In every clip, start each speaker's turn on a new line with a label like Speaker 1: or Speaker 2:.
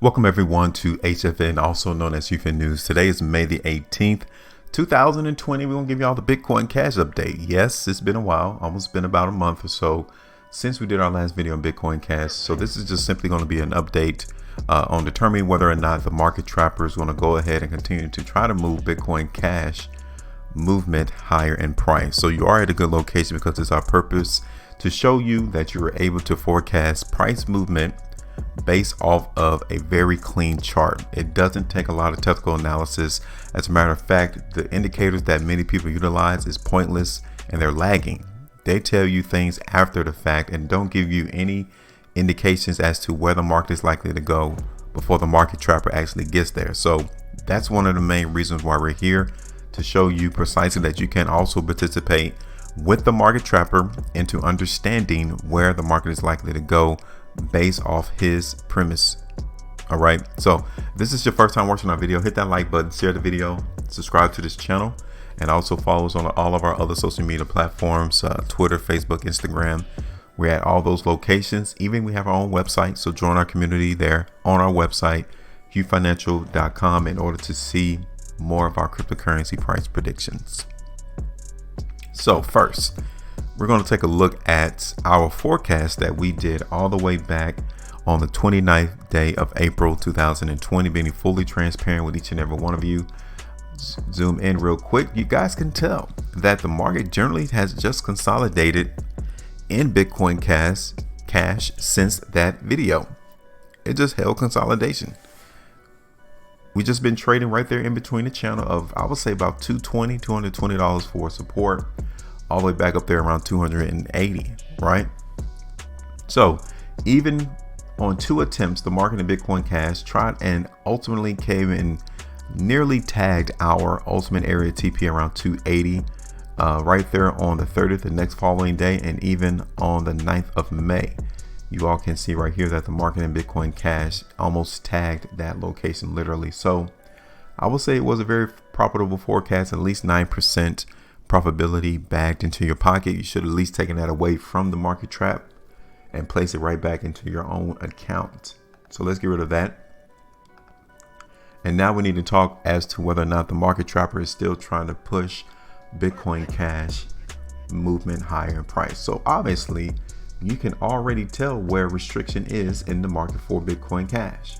Speaker 1: Welcome everyone to HueFin, also known as HueFin News. Today is May the 18th, 2020. We're going to give you all the Bitcoin Cash update. Yes, it's been a while, almost been about a month or so since we did our last video on Bitcoin Cash. So this is just simply going to be an update on determining whether or not the market trapper is going to go ahead and continue to try to move Bitcoin Cash movement higher in price. So you are at a good location because it's our purpose to show you that you are able to forecast price movement based off of a very clean chart. It doesn't take a lot of technical analysis. As a matter of fact, the indicators that many people utilize is pointless and they're lagging. They tell you things after the fact and don't give you any indications as to where the market is likely to go before the market trapper actually gets there. So that's one of the main reasons why we're here, to show you precisely that you can also participate with the market trapper into understanding where the market is likely to go based off his premise. All right, so if this is your first time watching our video, hit that like button, share the video, subscribe to this channel, and also follow us on all of our other social media platforms, Twitter, Facebook, Instagram. We're at all those locations. Even we have our own website, so join our community there on our website, HueFinancial.com, in order to see more of our cryptocurrency price predictions. So first, we're going to take a look at our forecast that we did all the way back on the 29th day of April 2020, being fully transparent with each and every one of you. Zoom in real quick. You guys can tell that the market generally has just consolidated in Bitcoin Cash since that video. It just held consolidation. We just been trading right there in between the channel of, I would say, about $220 for support, all the way back up there around 280, right? So even on 2 attempts, the market in Bitcoin Cash tried and ultimately came in, nearly tagged our ultimate area TP around 280 right there on the 30th, the next following day, and even on the 9th of May. You all can see right here that the market in Bitcoin Cash almost tagged that location literally. So I would say it was a very profitable forecast, at least 9% profitability bagged into your pocket. You should at least taken that away from the market trap and place it right back into your own account. So let's get rid of that. And now we need to talk as to whether or not the market trapper is still trying to push Bitcoin Cash movement higher in price. So obviously you can already tell where restriction is in the market for Bitcoin Cash.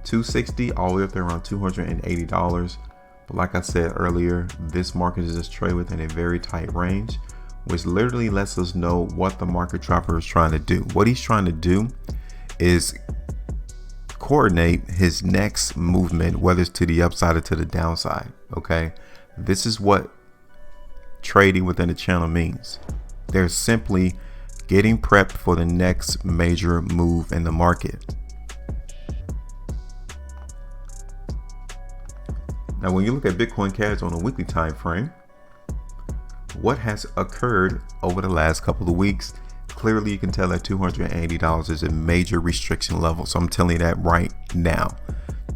Speaker 1: 260 all the way up there around $280. But like I said earlier, this market is just trading within a very tight range, which literally lets us know what the market trapper is trying to do. What he's trying to do is coordinate his next movement, whether it's to the upside or to the downside. Okay, this is what trading within the channel means. They're simply getting prepped for the next major move in the market. Now, when you look at Bitcoin Cash on a weekly time frame, what has occurred over the last couple of weeks? Clearly, you can tell that $280 is a major restriction level. So I'm telling you that right now,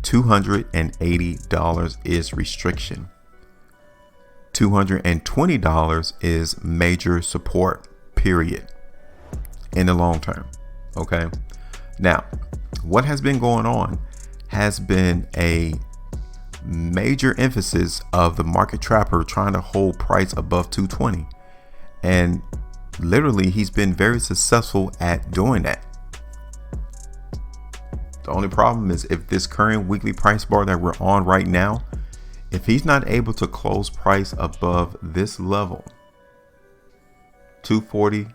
Speaker 1: $280 is restriction. $220 is major support, period, in the long term. Okay. Now, what has been going on has been a major emphasis of the market trapper trying to hold price above 220, and literally he's been very successful at doing that. The only problem is, if this current weekly price bar that we're on right now, if he's not able to close price above this level, 240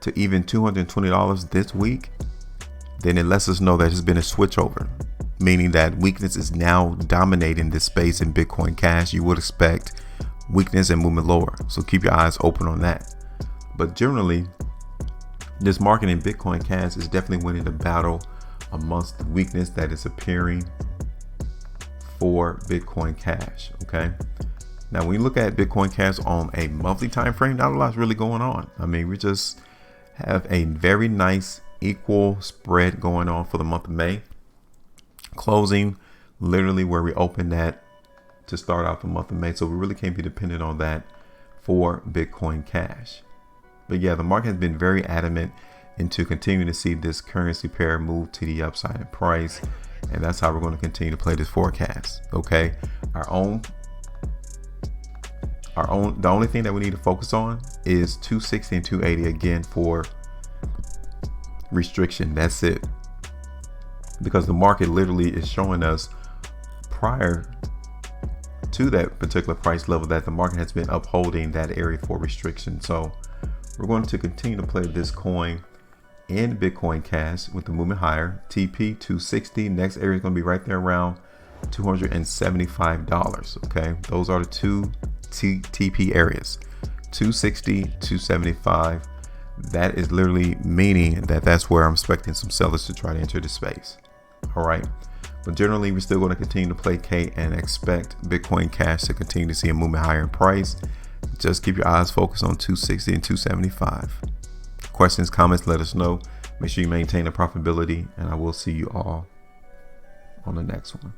Speaker 1: to even $220 this week, then it lets us know that there's been a switch over, meaning that weakness is now dominating this space in Bitcoin Cash. You would expect weakness and movement lower, so keep your eyes open on that. But generally, this market in Bitcoin Cash is definitely winning the battle amongst the weakness that is appearing for Bitcoin Cash. Okay, now when you look at Bitcoin Cash on a monthly time frame, not a lot's really going on. I mean, we just have a very nice equal spread going on for the month of May, closing literally where we opened at to start out the month of May. So we really can't be dependent on that for Bitcoin Cash. But yeah, the market has been very adamant and to continue to see this currency pair move to the upside in price. And that's how we're going to continue to play this forecast. Okay, the only thing that we need to focus on is 260 and 280 again for restriction. That's it, because the market literally is showing us prior to that particular price level that the market has been upholding that area for restriction. So we're going to continue to play this coin and Bitcoin Cash with the movement higher. TP 260, next area is going to be right there around $275. Okay, those are the two TP areas, 260, 275. That is literally meaning that that's where I'm expecting some sellers to try to enter the space. All right, but generally we're still going to continue to play K and expect Bitcoin Cash to continue to see a movement higher in price. Just keep your eyes focused on 260 and 275. Questions, comments, let us know. Make sure you maintain the profitability, and I will see you all on the next one.